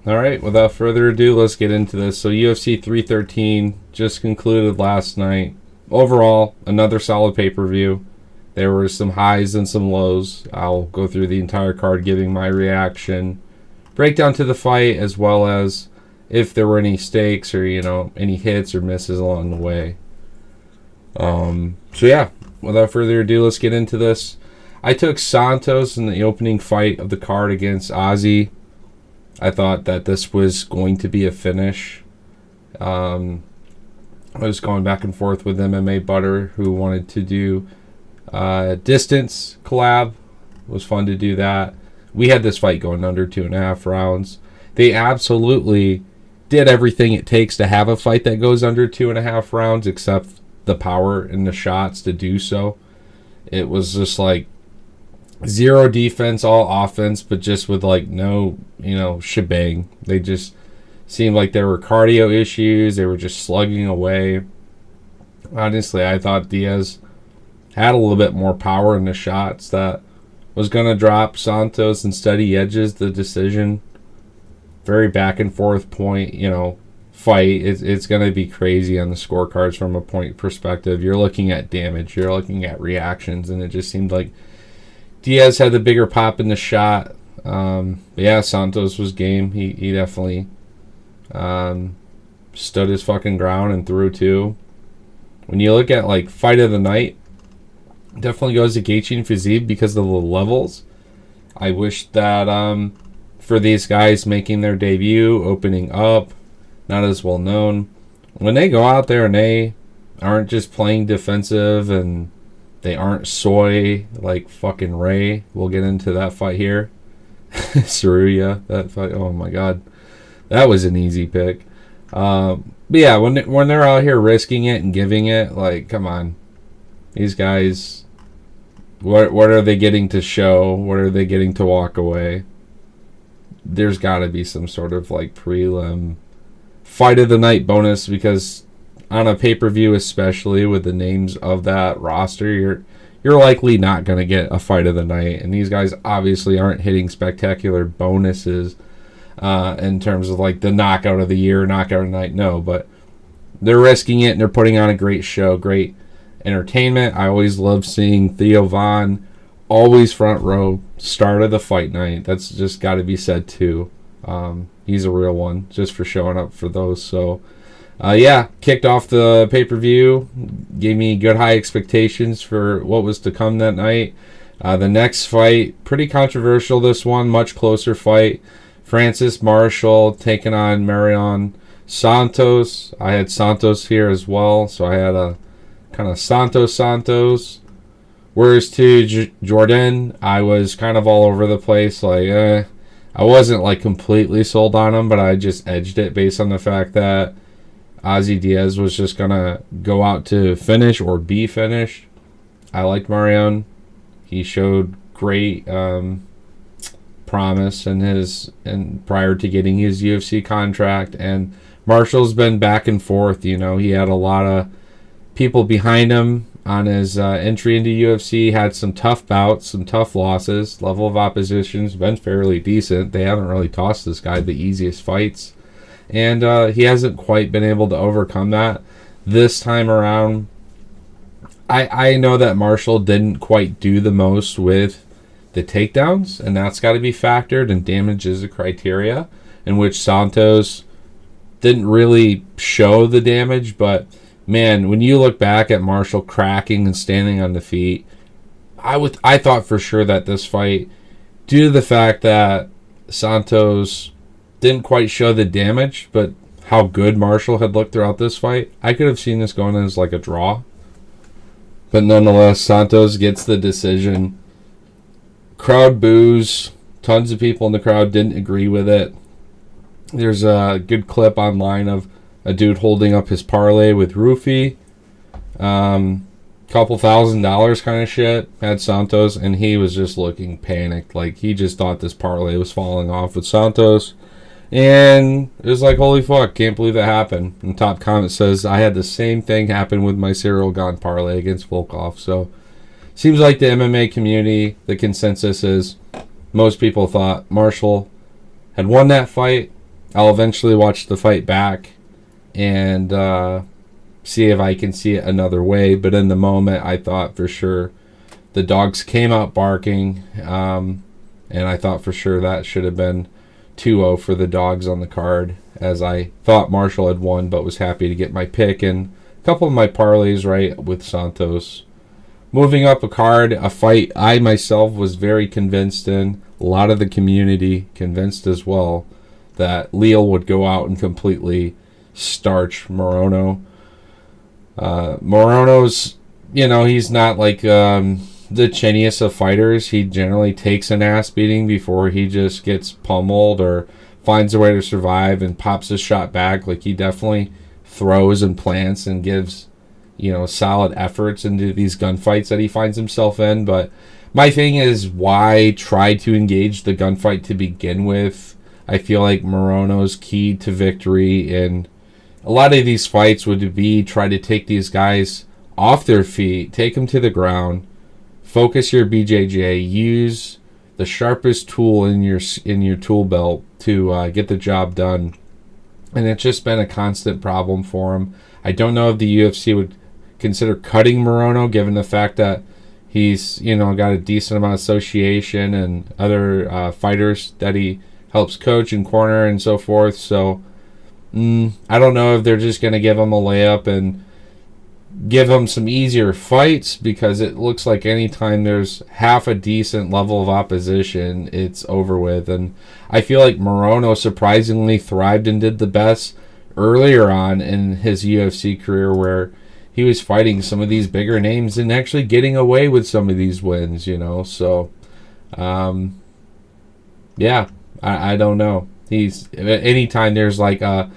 All right, without further ado, let's get into this. So UFC 313 just concluded last night. Overall, another solid pay-per-view. There were some highs and some lows. I'll go through the entire card giving my reaction, breakdown to the fight, as well as if there were any stakes or, any hits or misses along the way. So yeah, without further ado, let's get into this. I took Santos in the opening fight of the card against Ozzy. I thought that this was going to be a finish. I was going back and forth with MMA Butter, who wanted to do distance collab. It was fun to do that. We had this fight going under 2.5 rounds. They absolutely did everything it takes to have a fight that goes under 2.5 rounds, except the power and the shots to do so. It was just like zero defense, all offense, but just with like no, shebang. They just seemed like there were cardio issues. They were just slugging away. Honestly, I thought Diaz had a little bit more power in the shots that was going to drop Santos. Instead, he edges the decision. Very back and forth point, fight. It's going to be crazy on the scorecards from a point perspective. You're looking at damage. You're looking at reactions, and it just seemed like Diaz had the bigger pop in the shot. But yeah, Santos was game. He definitely stood his fucking ground and threw too. When you look at like fight of the night, definitely goes to Gaethje and Fiziev because of the levels. I wish that for these guys making their debut, opening up, not as well known, when they go out there and they aren't just playing defensive and they aren't soy like fucking Ray. We'll get into that fight here. Saruya, that fight. Oh my god, that was an easy pick. But yeah, when they're out here risking it and giving it, like, come on, these guys. What are they getting to show? What are they getting to walk away? There's got to be some sort of like prelim fight of the night bonus, because on a pay-per-view, especially with the names of that roster, you're likely not going to get a fight of the night. And these guys obviously aren't hitting spectacular bonuses in terms of like the knockout of the year, knockout of the night. No, but they're risking it and they're putting on a great show, great entertainment. I always love seeing Theo Von, always front row, start of the fight night. That's just got to be said too. He's a real one just for showing up for those. So yeah, kicked off the pay-per-view, gave me good high expectations for what was to come that night. The next fight, pretty controversial, this one, much closer fight. Francis Marshall taking on Marion Santos. I had Santos here as well, so I had a kind of Santos. Whereas to Jordan, I was kind of all over the place. Like, I wasn't like completely sold on him, but I just edged it based on the fact that Ozzy Diaz was just going to go out to finish or be finished. I liked Marion. He showed great promise in prior to getting his UFC contract. And Marshall's been back and forth. He had a lot of people behind him on his entry into UFC. Had some tough bouts, some tough losses. Level of opposition's been fairly decent. They haven't really tossed this guy the easiest fights. And he hasn't quite been able to overcome that. This time around, I know that Marshall didn't quite do the most with the takedowns, and that's got to be factored, and damage is a criteria, in which Santos didn't really show the damage. But, man, when you look back at Marshall cracking and standing on the feet, I thought for sure that this fight, due to the fact that Santos didn't quite show the damage, but how good Marshall had looked throughout this fight, I could have seen this going as like a draw. But nonetheless, Santos gets the decision. Crowd boos. Tons of people in the crowd didn't agree with it. There's a good clip online of a dude holding up his parlay with Roofy. Couple $1,000 kind of shit. Had Santos, and he was just looking panicked. Like, he just thought this parlay was falling off with Santos. And it was like, holy fuck, can't believe that happened. And top comment says, I had the same thing happen with my Cyril Gane parlay against Volkov. So, seems like the MMA community, the consensus is, most people thought Marshall had won that fight. I'll eventually watch the fight back and see if I can see it another way. But in the moment, I thought for sure the dogs came out barking, and I thought for sure that should have been 2-0 for the dogs on the card, as I thought Marshall had won, but was happy to get my pick and a couple of my parlays right with Santos. Moving up a card, a fight I myself was very convinced in, a lot of the community convinced as well, that Leal would go out and completely starch Morono. Morono's, he's not like the chinniest of fighters. He generally takes an ass beating before he just gets pummeled or finds a way to survive and pops his shot back. Like, he definitely throws and plants and gives, solid efforts into these gunfights that he finds himself in. But my thing is, why try to engage the gunfight to begin with? I feel like Morono's key to victory in a lot of these fights would be try to take these guys off their feet, take them to the ground, focus your BJJ, use the sharpest tool in your tool belt to get the job done. And it's just been a constant problem for him. I don't know if the UFC would consider cutting Morono, given the fact that he's got a decent amount of association and other fighters that he helps coach and corner and so forth. So I don't know if they're just going to give him a layup and give him some easier fights, because it looks like anytime there's half a decent level of opposition, it's over with. And I feel like Morono surprisingly thrived and did the best earlier on in his UFC career, where he was fighting some of these bigger names and actually getting away with some of these wins, So, yeah, I don't know. He's anytime there's like a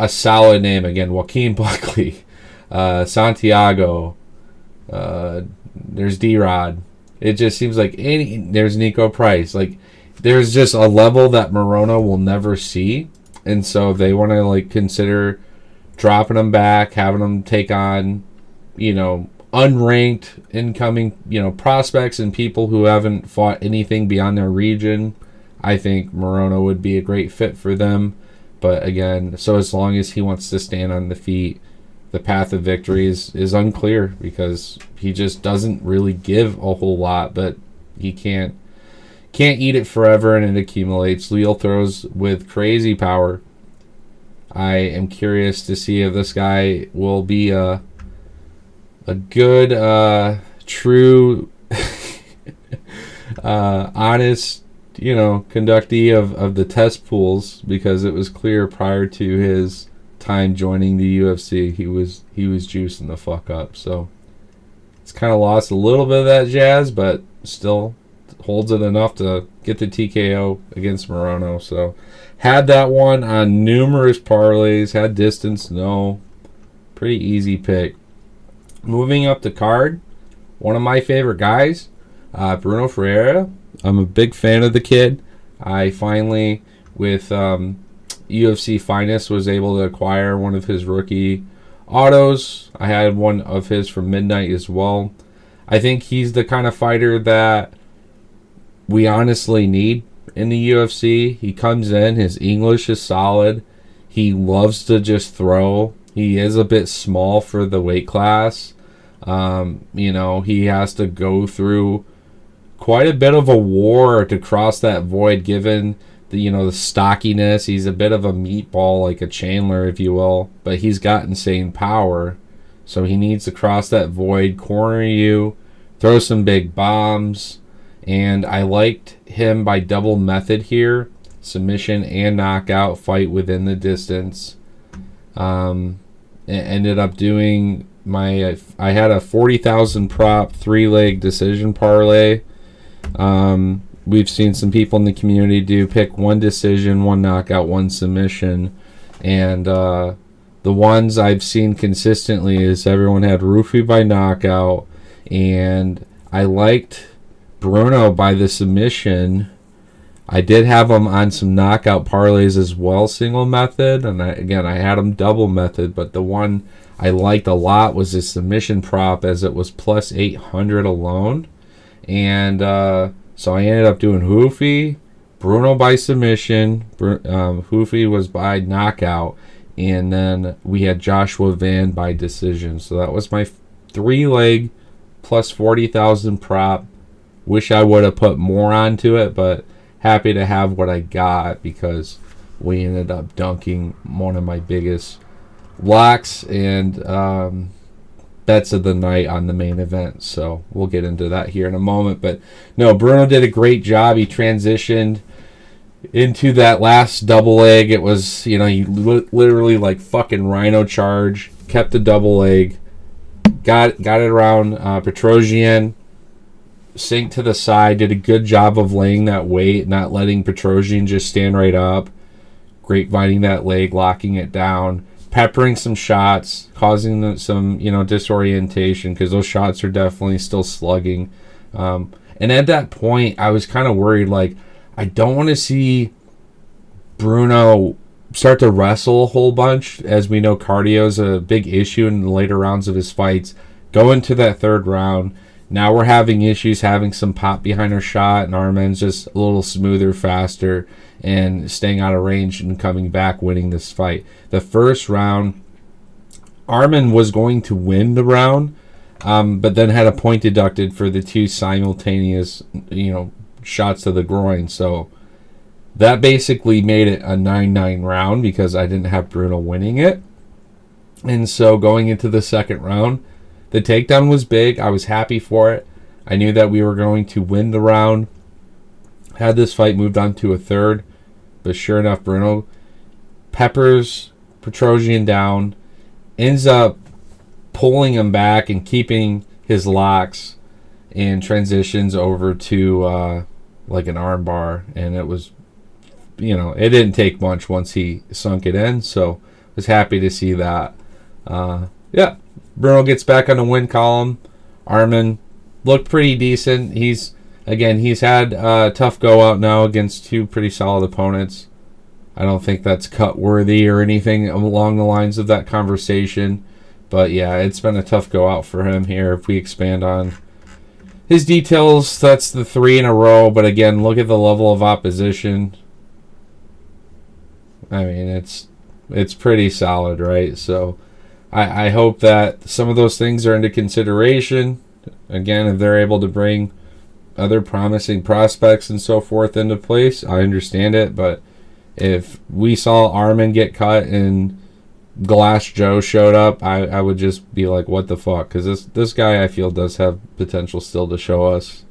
solid name, again, Joaquin Buckley, Santiago, there's D-Rod. It just seems like there's Nico Price. Like, there's just a level that Morono will never see, and so they want to like consider dropping him back, having him take on, unranked incoming, prospects and people who haven't fought anything beyond their region. I think Morono would be a great fit for them. But again, so as long as he wants to stand on the feet, the path of victory is unclear, because he just doesn't really give a whole lot, but he can't eat it forever, and it accumulates. Leal throws with crazy power. I am curious to see if this guy will be a good, true, honest, conductee of the test pools, because it was clear prior to his time joining the UFC he was juicing the fuck up. So it's kind of lost a little bit of that jazz, but still holds it enough to get the TKO against Morono. So had that one on numerous parlays, had distance, no. Pretty easy pick. Moving up the card, one of my favorite guys, Bruno Ferreira. I'm a big fan of the kid. I finally, with UFC Finest, was able to acquire one of his rookie autos. I had one of his from Midnight as well. I think he's the kind of fighter that we honestly need in the UFC. He comes in, his English is solid. He loves to just throw. He is a bit small for the weight class. He has to go through quite a bit of a war to cross that void, given the stockiness. He's a bit of a meatball, like a Chandler, if you will, but he's got insane power. So he needs to cross that void, corner you, throw some big bombs. And I liked him by double method here, submission and knockout, fight within the distance. It ended up doing I had a 40,000 prop 3-leg decision parlay. We've seen some people in the community do pick one decision, one knockout, one submission, and the ones I've seen consistently is everyone had Rufi by knockout, and I liked Bruno by the submission. I did have him on some knockout parlays as well, single method, and I had him double method, but the one I liked a lot was his submission prop, as it was plus 800 alone. And so I ended up doing Hoofy, Bruno by submission. Hoofy was by knockout. And then we had Joshua Van by decision. So that was my 3-leg plus 40,000 prop. Wish I would have put more onto it, but happy to have what I got because we ended up dunking one of my biggest locks and bets of the night on the main event. So we'll get into that here in a moment. But no, Bruno did a great job. He transitioned into that last double leg. It was, he literally like fucking rhino charge, kept the double leg, got it around Petrosian, sink to the side, did a good job of laying that weight, not letting Petrosian just stand right up, grapevining that leg, locking it down, peppering some shots, causing some, disorientation because those shots are definitely still slugging. And at that point, I was kind of worried, like, I don't want to see Bruno start to wrestle a whole bunch. As we know, cardio is a big issue in the later rounds of his fights. Go into that third round. Now we're having issues having some pop behind our shot, and Arman's just a little smoother, faster, and staying out of range and coming back, winning this fight. The first round, Arman was going to win the round, but then had a point deducted for the 2 simultaneous, shots to the groin. So that basically made it a 9-9 round because I didn't have Bruno winning it. And so going into the second round, the takedown was big. I was happy for it. I knew that we were going to win the round. Had this fight moved on to a third, but sure enough, Bruno peppers Petrosian down, ends up pulling him back and keeping his locks, and transitions over to like an arm bar. And it was, it didn't take much once he sunk it in. So was happy to see that. Yeah. Bruno gets back on the win column. Arman looked pretty decent. He's had a tough go out now against 2 pretty solid opponents. I don't think that's cut worthy or anything along the lines of that conversation. But yeah, it's been a tough go out for him here. If we expand on his details, that's the 3 in a row. But again, look at the level of opposition. I mean, it's pretty solid, right? So I hope that some of those things are into consideration. Again, if they're able to bring other promising prospects and so forth into place, I understand it. But if we saw Arman get cut and Glass Joe showed up, I would just be like, what the fuck? Because this guy, I feel, does have potential still to show us.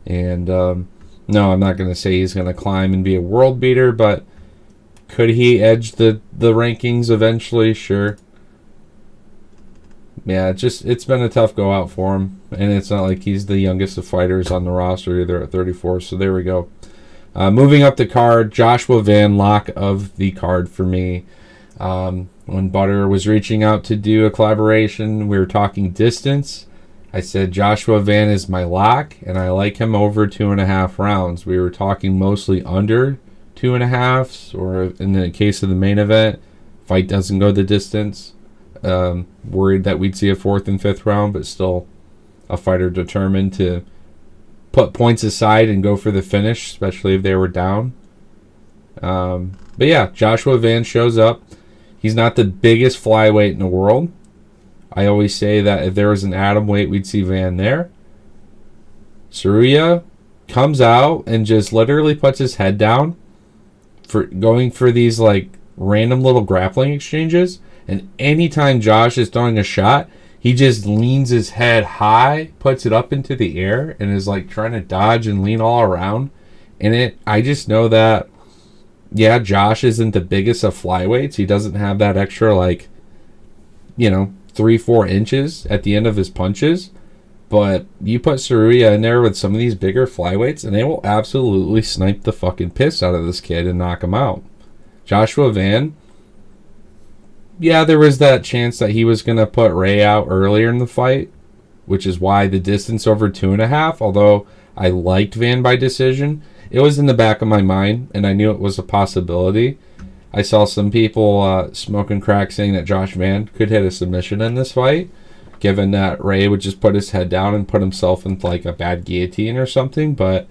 And no, I'm not going to say he's going to climb and be a world beater, but could he edge the rankings eventually? Sure. Yeah, it's been a tough go out for him, and it's not like he's the youngest of fighters on the roster either at 34, so there we go. Moving up the card, Joshua Van, lock of the card for me. When Butter was reaching out to do a collaboration, we were talking distance. I said Joshua Van is my lock, and I like him over 2.5 rounds. We were talking mostly under 2.5, or in the case of the main event, fight doesn't go the distance. Worried that we'd see a 4th and 5th round, but still a fighter determined to put points aside and go for the finish, especially if they were down. But yeah, Joshua Van shows up. He's not the biggest flyweight in the world. I always say that if there was an atom weight, we'd see Van there. Saruya comes out and just literally puts his head down for going for these like random little grappling exchanges. And anytime Josh is throwing a shot, he just leans his head high, puts it up into the air, and is like trying to dodge and lean all around. And I just know that, yeah, Josh isn't the biggest of flyweights. He doesn't have that extra 3-4 inches at the end of his punches. But you put Saruya in there with some of these bigger flyweights, and they will absolutely snipe the fucking piss out of this kid and knock him out. Joshua Van, yeah, there was that chance that he was going to put Ray out earlier in the fight, which is why the distance over 2.5, although I liked Van by decision, it was in the back of my mind, and I knew it was a possibility. I saw some people smoking crack saying that Josh Van could hit a submission in this fight, given that Ray would just put his head down and put himself in like a bad guillotine or something, but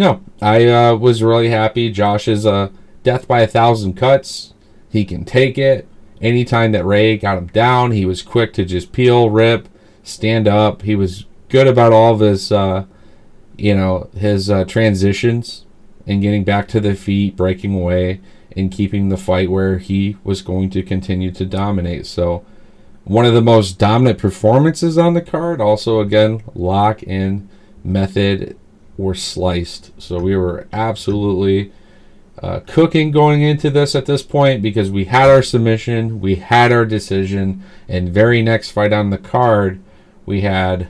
No, I was really happy. Josh is a death by 1,000 cuts. He can take it. Anytime that Ray got him down, he was quick to just peel, rip, stand up. He was good about all of his, his transitions and getting back to the feet, breaking away, and keeping the fight where he was going to continue to dominate. So one of the most dominant performances on the card. Also, again, lock-in method were sliced. So we were absolutely cooking going into this at this point because we had our submission, we had our decision, and very next fight on the card, we had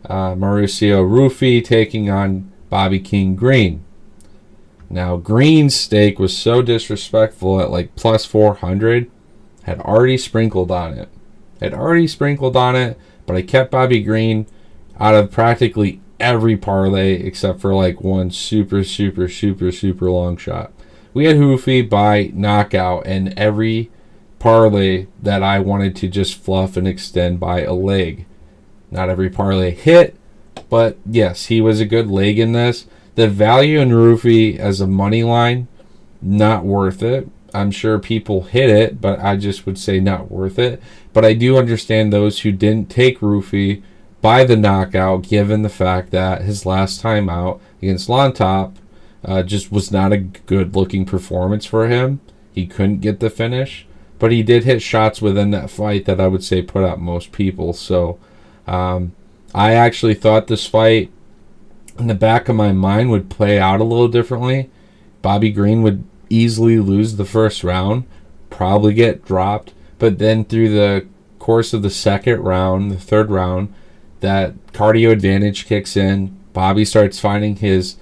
Mauricio Rufy taking on Bobby King Green. Now, Green's stake was so disrespectful at like plus 400, had already sprinkled on it. But I kept Bobby Green out of practically every parlay except for like one super long shot. We had Hoofy by knockout and every parlay that I wanted to just fluff and extend by a leg. Not every parlay hit, but yes, he was a good leg in this. The value in Hoofy as a money line, not worth it. I'm sure people hit it, but I just would say not worth it. But I do understand those who didn't take Rufy by the knockout, given the fact that his last time out against Lontop just was not a good-looking performance for him. He couldn't get the finish, but he did hit shots within that fight that I would say put out most people. So I actually thought this fight, in the back of my mind, would play out a little differently. Bobby Green would easily lose the first round, probably get dropped, but then through the course of the second round, the third round, that cardio advantage kicks in. Bobby starts finding his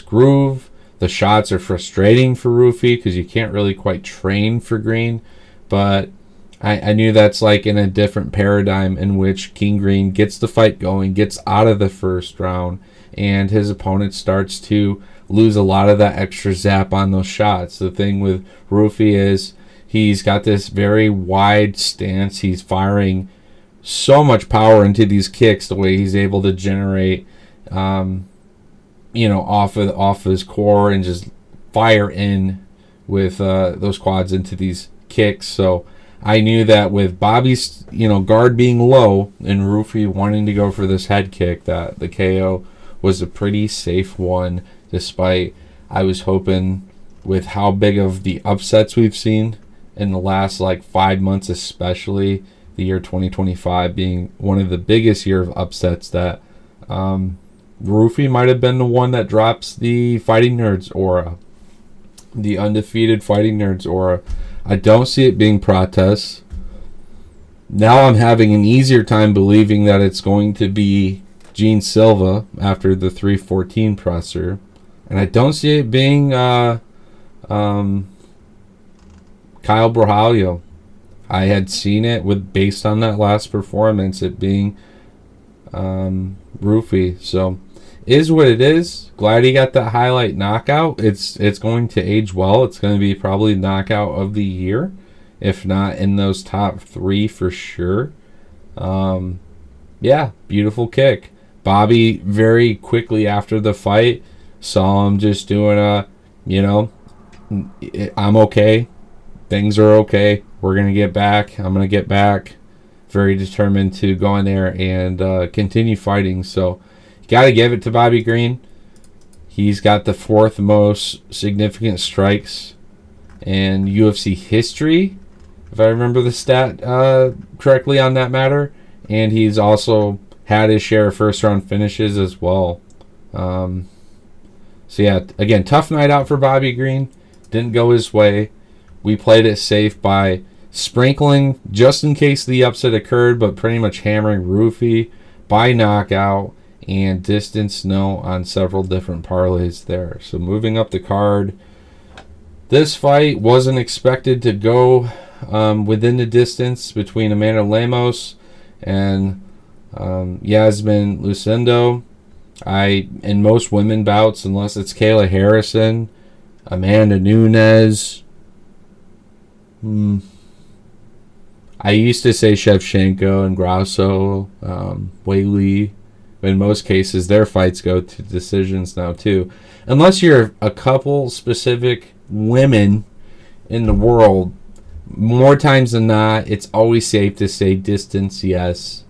groove. The shots are frustrating for Rufy because you can't really quite train for Green, but I knew that's like in a different paradigm in which King Green gets the fight going, gets out of the first round, and his opponent starts to lose a lot of that extra zap on those shots. The thing with Rufy is he's got this very wide stance. He's firing so much power into these kicks, the way he's able to generate, off of his core and just fire in with those quads into these kicks. So I knew that with Bobby's, guard being low and Rufy wanting to go for this head kick, that the KO was a pretty safe one, despite I was hoping with how big of the upsets we've seen in the last 5 months, especially the year 2025 being one of the biggest year of upsets, that Rufy might have been the one that drops the Fighting Nerds aura, the undefeated Fighting Nerds aura. I don't see it being Protests. Now I'm having an easier time believing that it's going to be Gene Silva after the 314 presser. And I don't see it being Kyle Borjalho. I had seen it based on that last performance, it being Rufy. So is what it is. Glad he got that highlight knockout. It's going to age well. It's going to be probably knockout of the year, if not in those top 3 for sure. Yeah, beautiful kick. Bobby very quickly after the fight saw him just doing I'm okay. Things are okay. We're going to get back. I'm going to get back. Very determined to go in there and continue fighting. So, got to give it to Bobby Green. He's got the 4th most significant strikes in UFC history, if I remember the stat correctly on that matter. And he's also had his share of first-round finishes as well. So, yeah, again, tough night out for Bobby Green. Didn't go his way. We played it safe by sprinkling just in case the upset occurred, but pretty much hammering Rufy by knockout and distance no on several different parlays there. So moving up the card, this fight wasn't expected to go within the distance between Amanda Lemos and Yasmin Lucindo. In most women bouts, unless it's Kayla Harrison, Amanda Nunes, I used to say Shevchenko and Grasso, Weili. In most cases, their fights go to decisions now too. unless you're a couple specific women in the world, more times than not, it's always safe to say distance, yes.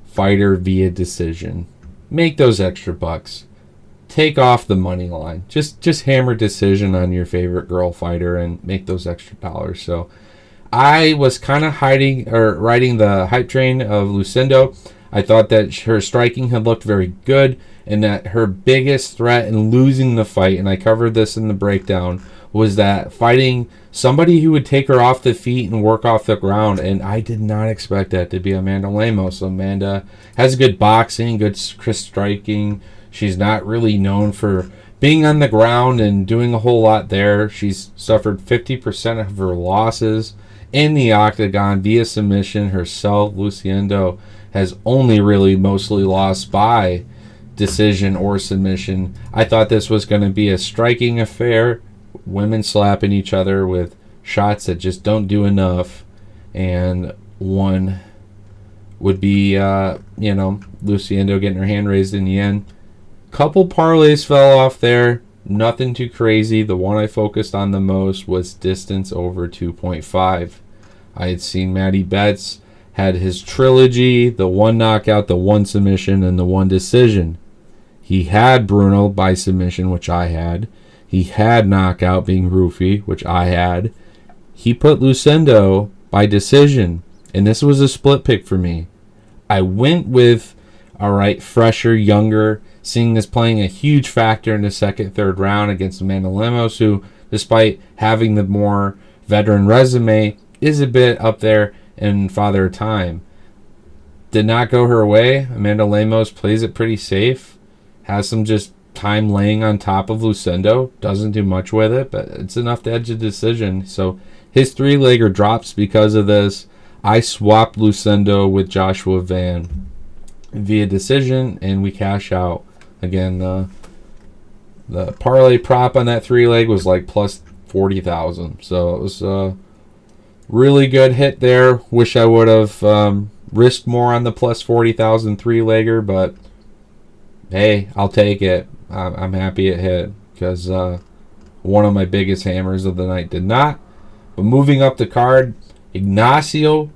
Fighter via decision. Make those extra bucks. Take off the money line. Just hammer decision on your favorite girl fighter and make those extra dollars. So I was kind of riding the hype train of Lucindo. I thought that her striking had looked very good and that her biggest threat in losing the fight, and I covered this in the breakdown, was that fighting somebody who would take her off the feet and work off the ground, and I did not expect that to be Amanda Lemos. Amanda has good boxing, good striking. She's not really known for being on the ground and doing a whole lot there. She's suffered 50% of her losses in the octagon via submission herself. Luciendo has only really mostly lost by decision or submission. I thought this was going to be a striking affair. Women slapping each other with shots that just don't do enough, and one would be Luciendo getting her hand raised in the end. Couple parlays fell off there, nothing too crazy. The one I focused on the most was distance over 2.5. I had seen Matty Betts had his trilogy, the one knockout, the one submission, and the one decision. He had Bruno by submission, which I had. He had knockout being Rufy, which I had. He put Lucindo by decision, and this was a split pick for me. I went with, fresher, younger, seeing this playing a huge factor in the second, third round against Amanda Lemos, who, despite having the more veteran resume, is a bit up there in Father Time. Did not go her way. Amanda Lemos plays it pretty safe. Has some just time laying on top of Lucindo. Doesn't do much with it, but it's enough to edge a decision. So his three-legger drops because of this. I swapped Lucindo with Joshua Van via decision, and we cash out. Again, the parlay prop on that three-leg was like plus 40,000. So it was a really good hit there. Wish I would have risked more on the plus 40,000 three-legger, but hey, I'll take it. I'm happy it hit because one of my biggest hammers of the night did not. But moving up the card, Ignacio,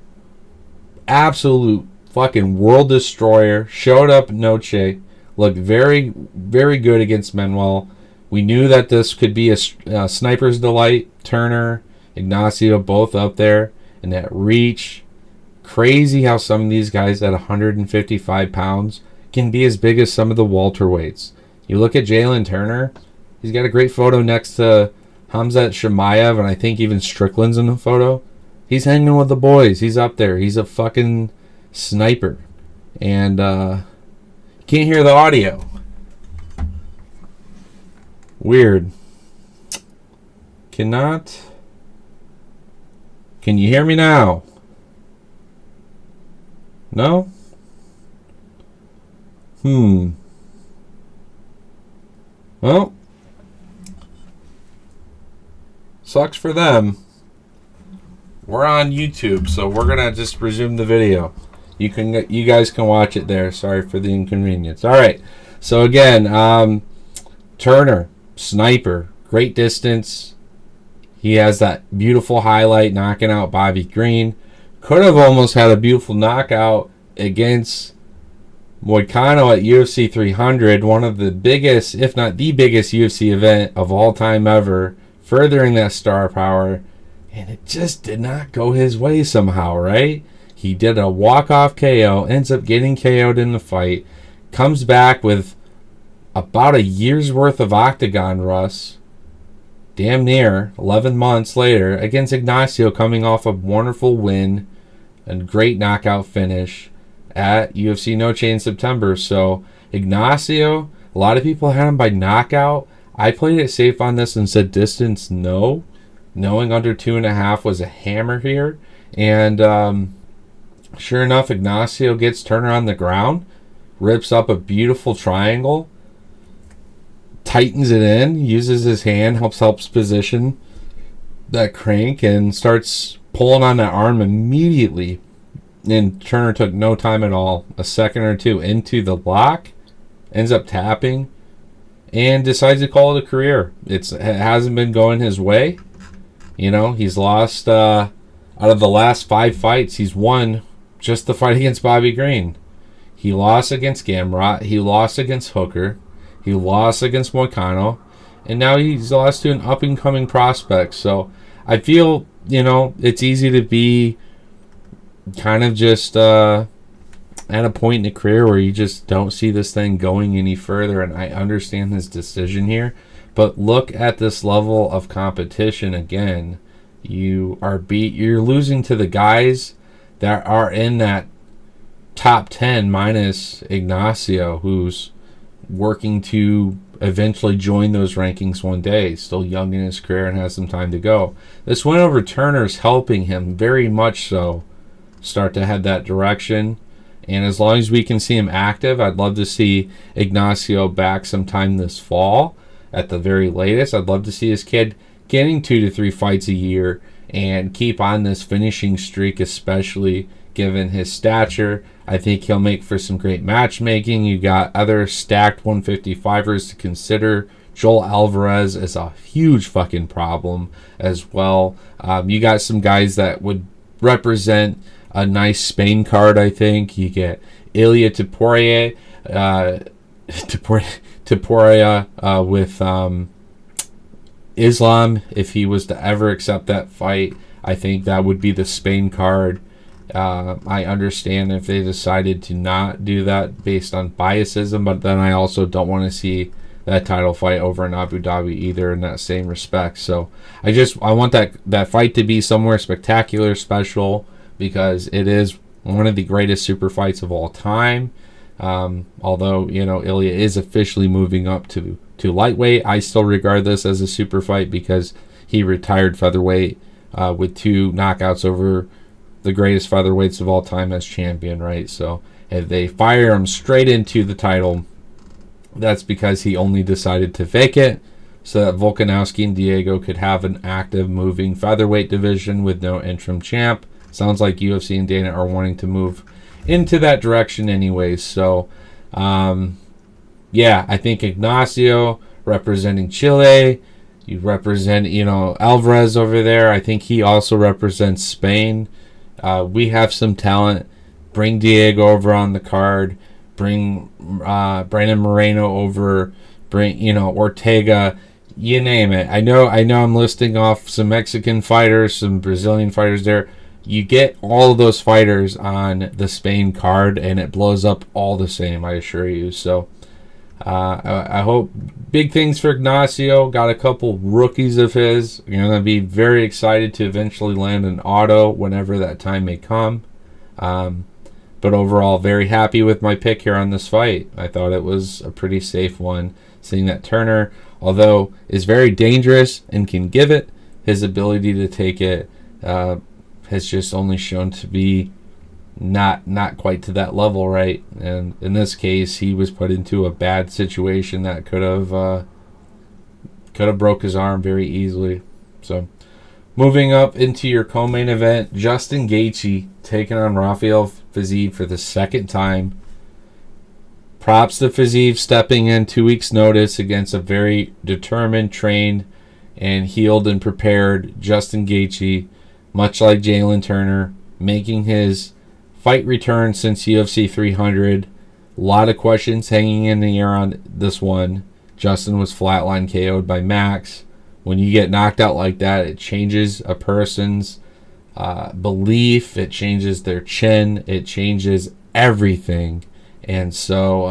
absolute fucking world destroyer, showed up Noche, looked very, very good against Manuel. We knew that this could be a sniper's delight. Turner, Ignacio, both up there, and that reach. Crazy how some of these guys at 155 pounds can be as big as some of the welterweights. You look at Jalen Turner, he's got a great photo next to Hamzat Shemaev, and I think even Strickland's in the photo. He's hanging with the boys. He's up there. He's a fucking sniper. And can't hear the audio. Weird. Can you hear me now? No? Well, sucks for them. We're on YouTube, so we're gonna just resume the video. You guys can watch it there. Sorry for the inconvenience. All right. So again, Turner, sniper, great distance. He has that beautiful highlight knocking out Bobby Green. Could have almost had a beautiful knockout against Moicano at UFC 300, one of the biggest, if not the biggest UFC event of all time ever, furthering that star power. And it just did not go his way somehow, right? He did a walk-off KO, ends up getting KO'd in the fight, comes back with about a year's worth of octagon rust, damn near 11 months later, against Ignacio, coming off a wonderful win and great knockout finish at UFC Noche in September. So Ignacio, a lot of people had him by knockout. I played it safe on this and said distance no, knowing under 2.5 was a hammer here. And sure enough, Ignacio gets Turner on the ground, rips up a beautiful triangle, tightens it in, uses his hand, helps position that crank, and starts pulling on that arm immediately. And Turner took no time at all, a second or two into the lock, ends up tapping. and decides to call it a career. It hasn't been going his way. You know, he's lost out of the last 5 fights. He's won just the fight against Bobby Green. He lost against Gamrot. He lost against Hooker. He lost against Moicano. And now he's lost to an up-and-coming prospect. So I feel, you know, it's easy to be kind of just at a point in the career where you just don't see this thing going any further. And I understand his decision here. But look at this level of competition again. You're losing to the guys that are in that top 10 minus Ignacio, who's working to eventually join those rankings one day. Still young in his career and has some time to go. This win over Turner's helping him very much so start to head that direction. And as long as we can see him active, I'd love to see Ignacio back sometime this fall. At the very latest, I'd love to see his kid getting 2 to 3 fights a year and keep on this finishing streak, especially given his stature. I think he'll make for some great matchmaking. You got other stacked 155ers to consider. Joel Alvarez is a huge fucking problem as well. You got some guys that would represent a nice Spain card, I think. You get Ilia Topuria, with Islam. If he was to ever accept that fight, I think that would be the Spain card. I understand if they decided to not do that based on biasism, but then I also don't want to see that title fight over in Abu Dhabi either in that same respect. So I want that fight to be somewhere spectacular, special, because it is one of the greatest super fights of all time. Although, you know, Ilya is officially moving up to lightweight, I still regard this as a super fight because he retired featherweight with 2 knockouts over the greatest featherweights of all time as champion, right? So if they fire him straight into the title, that's because he only decided to fake it so that Volkanovski and Diego could have an active moving featherweight division with no interim champ. Sounds like UFC and Dana are wanting to move into that direction anyways. So yeah, I think Ignacio representing Chile, you represent, you know, Alvarez over there. I think he also represents Spain. We have some talent. Bring Diego over on the card. Bring Brandon Moreno over. Bring, you know, Ortega. You name it. I know I'm listing off some Mexican fighters, some Brazilian fighters there. You get all of those fighters on the Spain card, and it blows up all the same, I assure you. So I hope big things for Ignacio. Got a couple rookies of his. You're going to be very excited to eventually land an auto whenever that time may come. But overall, very happy with my pick here on this fight. I thought it was a pretty safe one, seeing that Turner, although is very dangerous and can give it, his ability to take it has just only shown to be not quite to that level, right? And in this case, he was put into a bad situation that could have broke his arm very easily. So moving up into your co-main event, Justin Gaethje taking on Rafael Fiziev for the second time. Props to Fiziev stepping in 2 weeks notice against a very determined, trained, and healed and prepared Justin Gaethje, much like Jalen Turner, making his fight return since UFC 300. A lot of questions hanging in the air on this one. Justin was flatline KO'd by Max. When you get knocked out like that, it changes a person's belief. It changes their chin. It changes everything. And so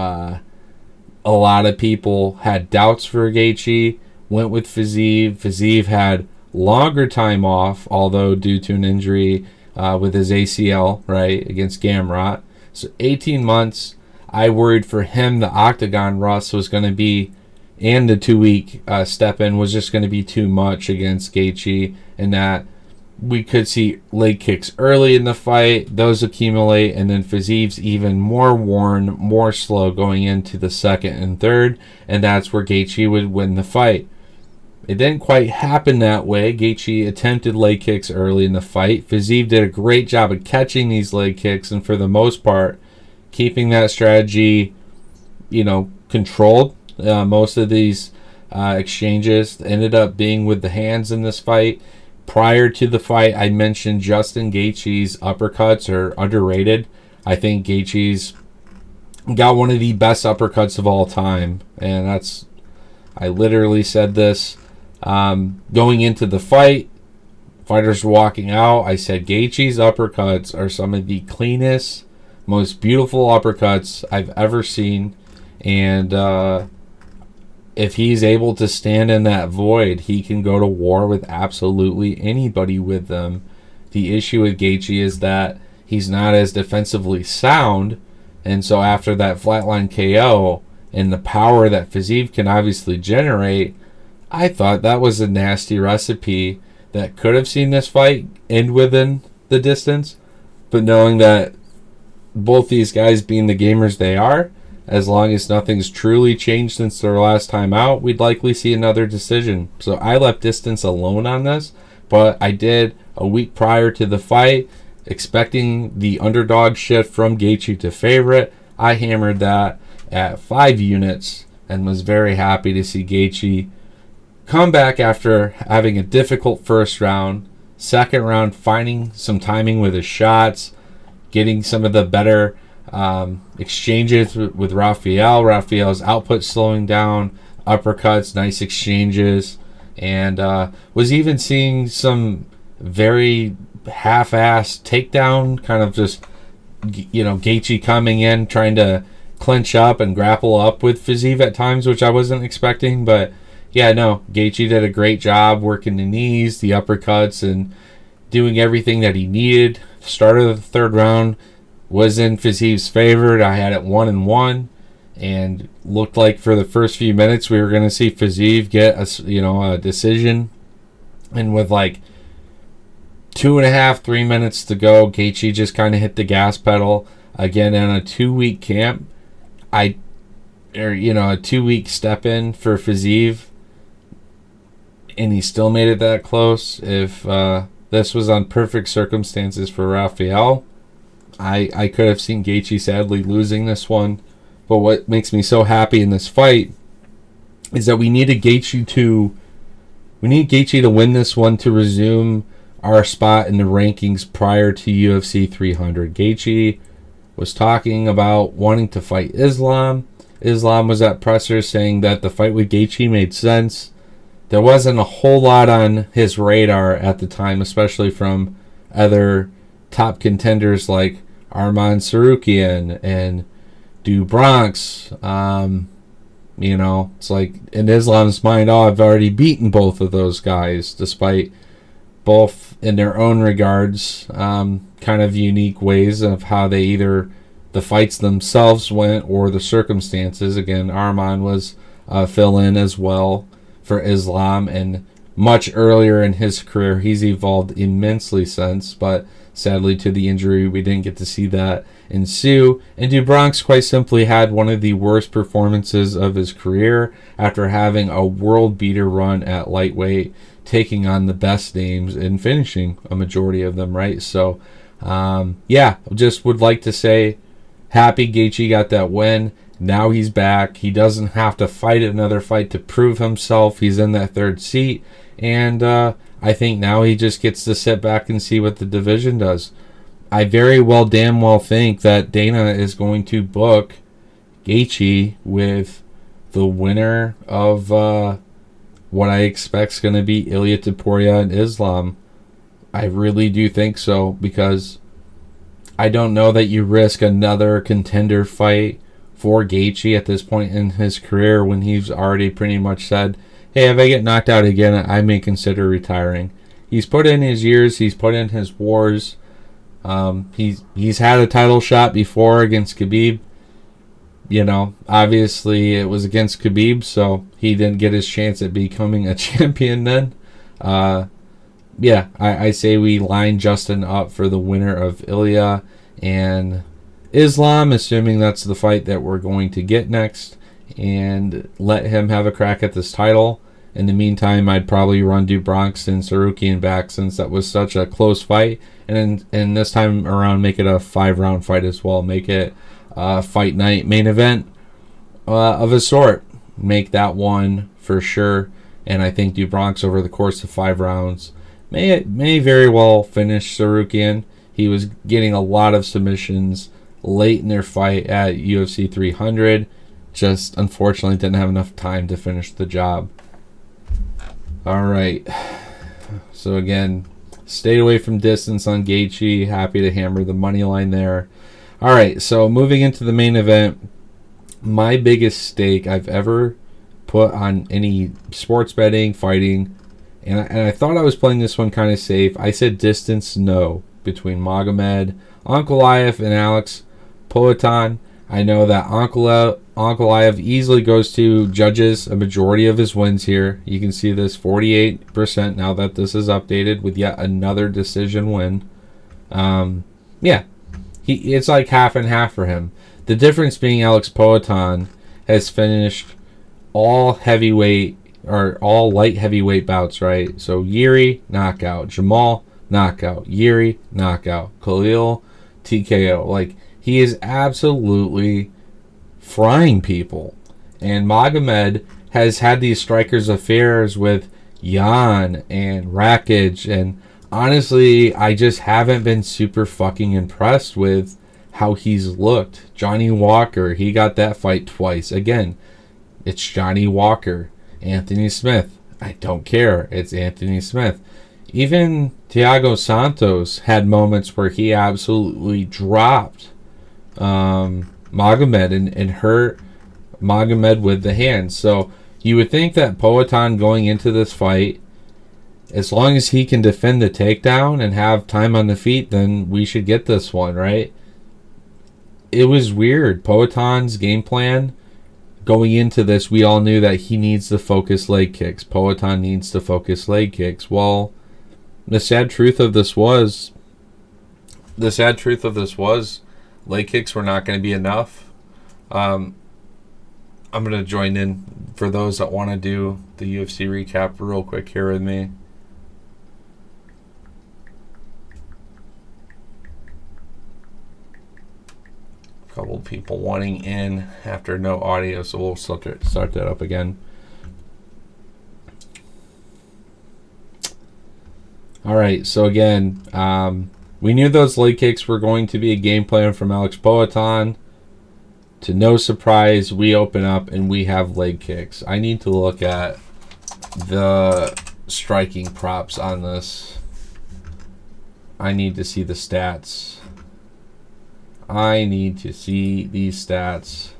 a lot of people had doubts for Gaethje, went with Fiziev. Fiziev had longer time off, although due to an injury with his ACL, right, against Gamrot. So 18 months. I worried for him the octagon rust was going to be, and the 2-week step in was just going to be too much against Gaethje, and that we could see leg kicks early in the fight, those accumulate, and then Fiziev's even more worn, more slow going into the second and third, and that's where Gaethje would win the fight. It didn't quite happen that way. Gaethje attempted leg kicks early in the fight. Fiziev did a great job of catching these leg kicks, and for the most part, keeping that strategy, controlled. Most of these exchanges ended up being with the hands in this fight. Prior to the fight, I mentioned Justin Gaethje's uppercuts are underrated. I think Gaethje's got one of the best uppercuts of all time, and I literally said this going into the fight. Fighters were walking out. I said Gaethje's uppercuts are some of the cleanest, most beautiful uppercuts I've ever seen, and if he's able to stand in that void, he can go to war with absolutely anybody with them. The issue with Gaethje is that he's not as defensively sound, and so after that flatline KO and the power that Fiziev can obviously generate, I thought that was a nasty recipe that could have seen this fight end within the distance. But knowing that both these guys being the gamers they are, as long as nothing's truly changed since their last time out, we'd likely see another decision. So I left distance alone on this, but I did a week prior to the fight, expecting the underdog shift from Gaethje to favorite. I hammered that at 5 units and was very happy to see Gaethje come back after having a difficult first round. Second round, finding some timing with his shots, getting some of the better exchanges with Rafael. Rafael's output slowing down, uppercuts, nice exchanges, and was even seeing some very half-assed takedown, kind of just, Gaethje coming in, trying to clinch up and grapple up with Fiziev at times, which I wasn't expecting. But yeah, no, Gaethje did a great job working the knees, the uppercuts, and doing everything that he needed. Start of the third round was in Fiziev's favor. I had it 1-1, and looked like for the first few minutes we were going to see Fiziev get a decision. And with like 2.5, 3 minutes to go, Gaethje just kind of hit the gas pedal again in a 2-week camp. A 2-week step in for Fiziev, and he still made it that close. If this was on perfect circumstances for Rafael, I could have seen Gaethje sadly losing this one. But what makes me so happy in this fight is that we needed Gaethje to win this one to resume our spot in the rankings prior to UFC 300. Gaethje was talking about wanting to fight Islam. Islam was at presser saying that the fight with Gaethje made sense. There wasn't a whole lot on his radar at the time, especially from other top contenders like Arman Sarukian and Du Bronx. It's like in Islam's mind, I've already beaten both of those guys, despite both in their own regards, kind of unique ways of how they either the fights themselves went or the circumstances. Again, Arman was fill-in as well for Islam, and much earlier in his career, he's evolved immensely since, but sadly to the injury, we didn't get to see that ensue. And Du Bronx quite simply had one of the worst performances of his career after having a world beater run at lightweight, taking on the best names and finishing a majority of them, right? So, just would like to say happy Gaethje got that win. Now he's back. He doesn't have to fight another fight to prove himself. He's in that third seat. And I think now he just gets to sit back and see what the division does. I very damn well think that Dana is going to book Gaethje with the winner of what I expect is going to be Ilia Topuria and Islam. I really do think so, because I don't know that you risk another contender fight for Gaethje at this point in his career when he's already pretty much said, hey, if I get knocked out again, I may consider retiring. He's put in his years. He's put in his wars. He's had a title shot before against Khabib. Obviously it was against Khabib, so he didn't get his chance at becoming a champion then. I say we line Justin up for the winner of Ilia and Islam, assuming that's the fight that we're going to get next, and let him have a crack at this title. In the meantime, I'd probably run Du Bronx and Sarukian back, since that was such a close fight, and this time around make it a 5-round fight as well. Make it a fight night main event of a sort. make that one for sure. And I think Dubronk's over the course of 5 rounds may very well finish Sarukian. He was getting a lot of submissions late in their fight at UFC 300. Just unfortunately didn't have enough time to finish the job. All right. So again, stayed away from distance on Gaethje. Happy to hammer the money line there. All right. So moving into the main event, my biggest stake I've ever put on any sports betting, fighting, and I thought I was playing this one kind of safe. I said distance no between Magomed Ankalaev and Alex Poatan. I know that Ankalaev easily goes to judges a majority of his wins here. You can see this 48% now that this is updated with yet another decision win. It's like half and half for him. The difference being Alex Poatan has finished all heavyweight or all light heavyweight bouts, right? So Yuri, knockout. Jamal, knockout. Yuri, knockout. Khalil, TKO. Like, he is absolutely frying people. And Magomed has had these strikers affairs with Jan and Rakic, and honestly, I just haven't been super fucking impressed with how he's looked. Johnny Walker, he got that fight twice. Again, it's Johnny Walker. Anthony Smith, I don't care. It's Anthony Smith. Even Thiago Santos had moments where he absolutely dropped Magomed and hurt Magomed with the hands. So you would think that Poatan going into this fight, as long as he can defend the takedown and have time on the feet, then we should get this one, right? It was weird. Poatan's game plan going into this, we all knew that he needs to focus leg kicks. Poatan needs to focus leg kicks. Well, the sad truth of this was leg kicks were not going to be enough. I'm going to join in for those that want to do the UFC recap real quick here with me. Couple of people wanting in after no audio, so we'll start that up again. All right, so again, we knew those leg kicks were going to be a game plan from Alex Poatan. To no surprise, we open up and we have leg kicks. I need to look at the striking props on this. I need to see the stats. I need to see these stats.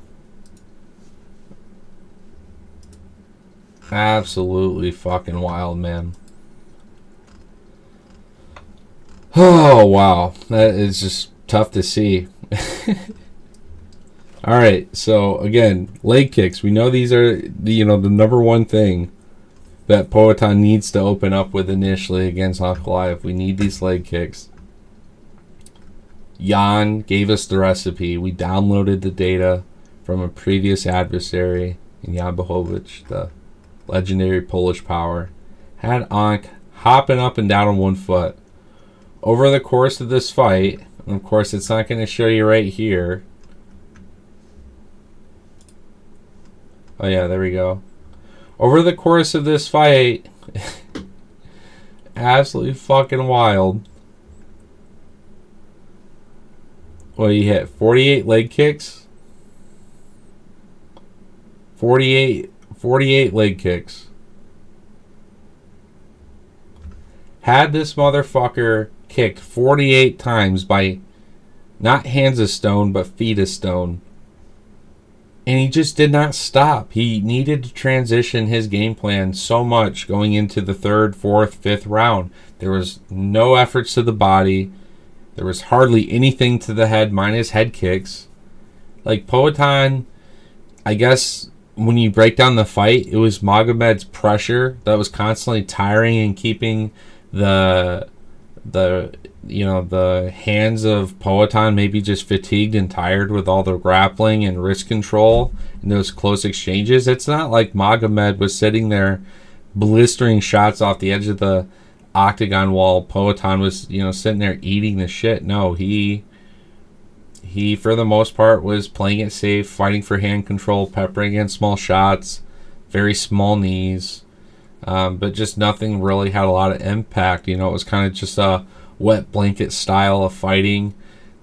Absolutely fucking wild, man. Oh, wow. That is just tough to see. All right. So, again, leg kicks. We know these are the number one thing that Poatan needs to open up with initially against Ankalaev. We need these leg kicks. Jan gave us the recipe. We downloaded the data from a previous adversary in Jan Blachowicz, the legendary Polish power. Had Ank hopping up and down on one foot. Over the course of this fight, and of course it's not going to show you right here. Oh yeah, there we go. Over the course of this fight, absolutely fucking wild. Well, you hit 48 leg kicks. 48 leg kicks. Had this motherfucker kicked 48 times by not hands of stone, but feet of stone. And he just did not stop. He needed to transition his game plan so much going into the 3rd, 4th, 5th round. There was no efforts to the body. There was hardly anything to the head minus head kicks. Like Poatan, I guess when you break down the fight, it was Magomed's pressure that was constantly tiring and keeping the hands of Poatan maybe just fatigued and tired with all the grappling and wrist control and those close exchanges. It's not like Magomed was sitting there blistering shots off the edge of the octagon wall. Poatan was sitting there eating the shit. No, he for the most part was playing it safe, fighting for hand control, peppering in small shots, very small knees, but just nothing really had a lot of impact. It was kind of just a wet blanket style of fighting.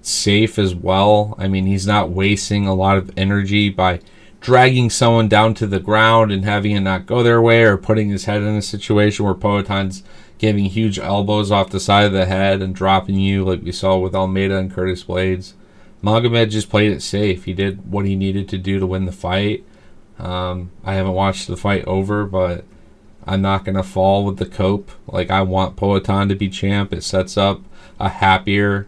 Safe as well. I mean, he's not wasting a lot of energy by dragging someone down to the ground and having it not go their way, or putting his head in a situation where Poatan's giving huge elbows off the side of the head and dropping you like we saw with Almeida and Curtis Blades. Magomed just played it safe. He did what he needed to do to win the fight. I haven't watched the fight over, but I'm not going to fall with the cope. Like, I want Poatan to be champ. It sets up a happier,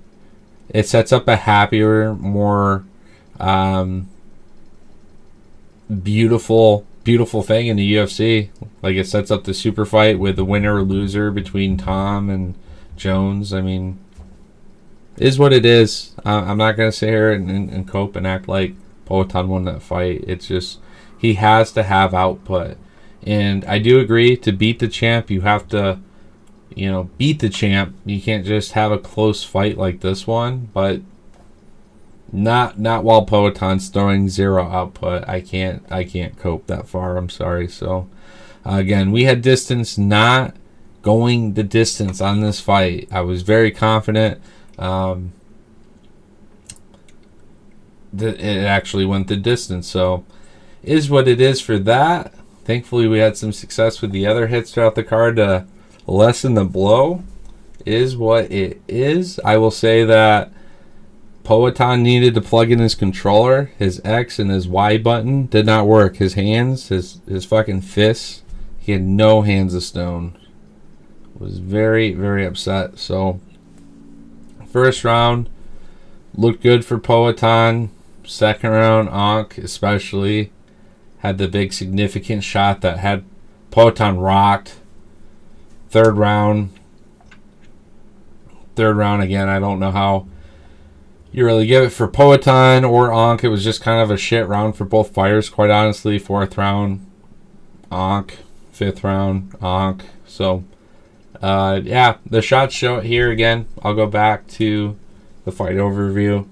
more beautiful thing in the UFC. Like, it sets up the super fight with the winner or loser between Tom and Jones. I mean, it is what it is. I'm not going to sit here and cope and act like Poatan won that fight. It's just, he has to have output. And I do agree, to beat the champ, you have to, beat the champ. You can't just have a close fight like this one, but not while Poatan's throwing zero output. I can't cope that far. I'm sorry. So again, we had distance not going the distance on this fight. I was very confident that it actually went the distance. So is what it is for that. Thankfully, we had some success with the other hits throughout the card to lessen the blow. Is what it is. I will say that Poatan needed to plug in his controller. His X and his Y button did not work. His hands, his fucking fists, he had no hands of stone. Was very, very upset. So, first round looked good for Poatan. Second round, Ankh especially had the big significant shot that had Poatan rocked. Third round again, I don't know how you really give it for Poatan or Ankh. It was just kind of a shit round for both fighters, quite honestly. Fourth round, Ankh. Fifth round, Ankh. So, yeah, the shots show it here again. I'll go back to the fight overview.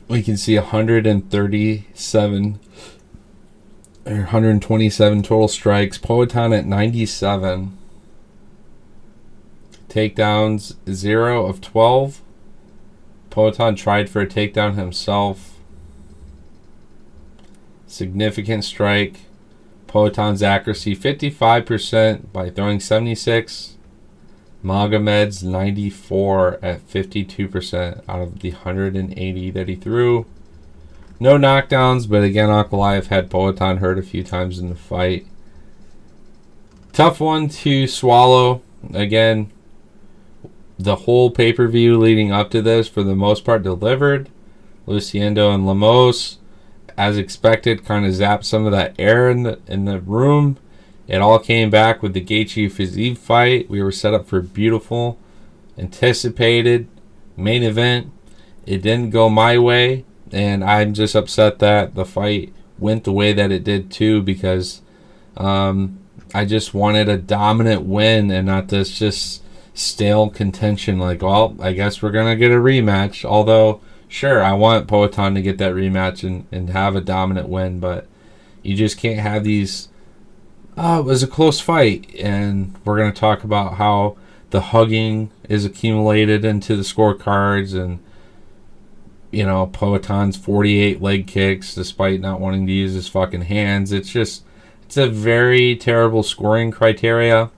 We can see 137 or 127 total strikes. Poatan at 97. Takedowns 0 of 12. Poatan tried for a takedown himself. Significant strike. Poatan's accuracy 55% by throwing 76. Magomed's 94 at 52% out of the 180 that he threw. No knockdowns, but again, Ankalaev had Poatan hurt a few times in the fight. Tough one to swallow. Again, the whole pay-per-view leading up to this, for the most part, delivered. Luciendo and Lemos, as expected, kind of zapped some of that air in the room. It all came back with the Gaethje-Fiziev fight. We were set up for a beautiful, anticipated main event. It didn't go my way, and I'm just upset that the fight went the way that it did too, because I just wanted a dominant win and not this just stale contention like, well, I guess we're going to get a rematch. Although, sure, I want Poatan to get that rematch and have a dominant win, but you just can't have these, it was a close fight. And we're going to talk about how the hugging is accumulated into the scorecards, and, Poatan's 48 leg kicks despite not wanting to use his fucking hands. It's a very terrible scoring criteria.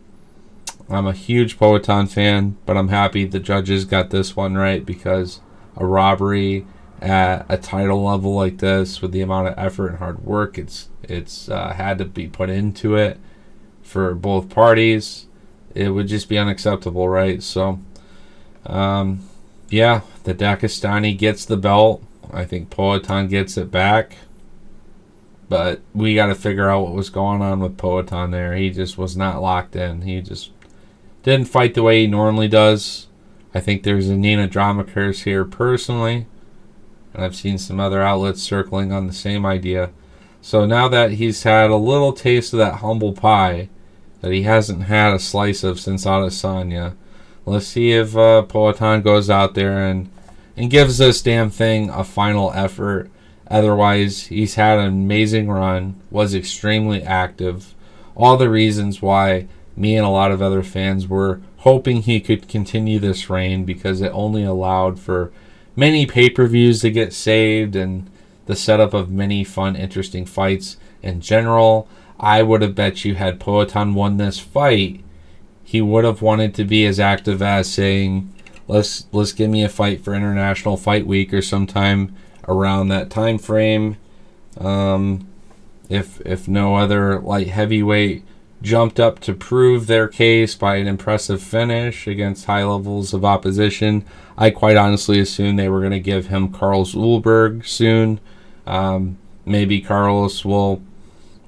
I'm a huge Poatan fan, but I'm happy the judges got this one right, because a robbery at a title level like this, with the amount of effort and hard work it's had to be put into it for both parties, it would just be unacceptable, right? So, yeah, the Dagestani gets the belt. I think Poatan gets it back. But we got to figure out what was going on with Poatan there. He just was not locked in. He just didn't fight the way he normally does. I think there's a Nina drama curse here personally. And I've seen some other outlets circling on the same idea. So now that he's had a little taste of that humble pie that he hasn't had a slice of since Adesanya, let's see if Poatan goes out there and gives this damn thing a final effort Otherwise, he's had an amazing run, was extremely active. All the reasons why me and a lot of other fans were hoping he could continue this reign, because it only allowed for many pay-per-views to get saved and the setup of many fun, interesting fights in general. I would have bet you had Poatan won this fight, he would have wanted to be as active as saying, let's give me a fight for International Fight Week or sometime around that time frame. If no other light heavyweight jumped up to prove their case by an impressive finish against high levels of opposition, I quite honestly assumed they were going to give him Carlos Ulberg soon. Maybe Carlos will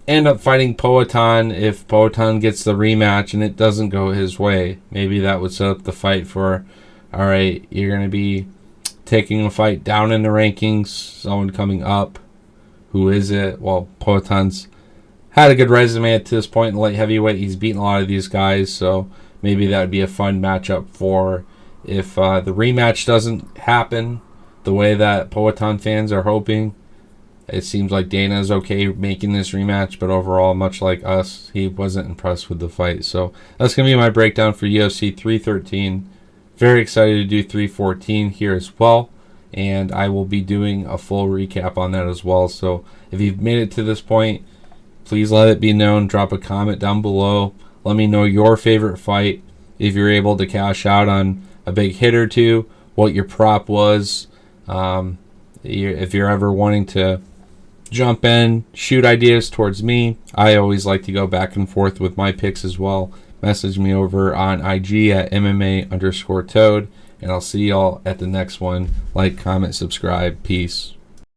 end up fighting Poatan if Poatan gets the rematch and it doesn't go his way. Maybe that would set up the fight for, all right, you're going to be taking a fight down in the rankings, someone coming up. Who is it? Well, Poatan's had a good resume at this point in light heavyweight. He's beaten a lot of these guys, so maybe that would be a fun matchup for if the rematch doesn't happen the way that Poatan fans are hoping. It seems like Dana is okay making this rematch, but overall, much like us, he wasn't impressed with the fight. So that's going to be my breakdown for UFC 313. Very excited to do 314 here as well, and I will be doing a full recap on that as well. So if you've made it to this point, please let it be known. Drop a comment down below. Let me know your favorite fight. If you're able to cash out on a big hit or two, what your prop was. If you're ever wanting to jump in, shoot ideas towards me, I always like to go back and forth with my picks as well. Message me over on IG at MMA_Toad, and I'll see y'all at the next one. Like, comment, subscribe. Peace.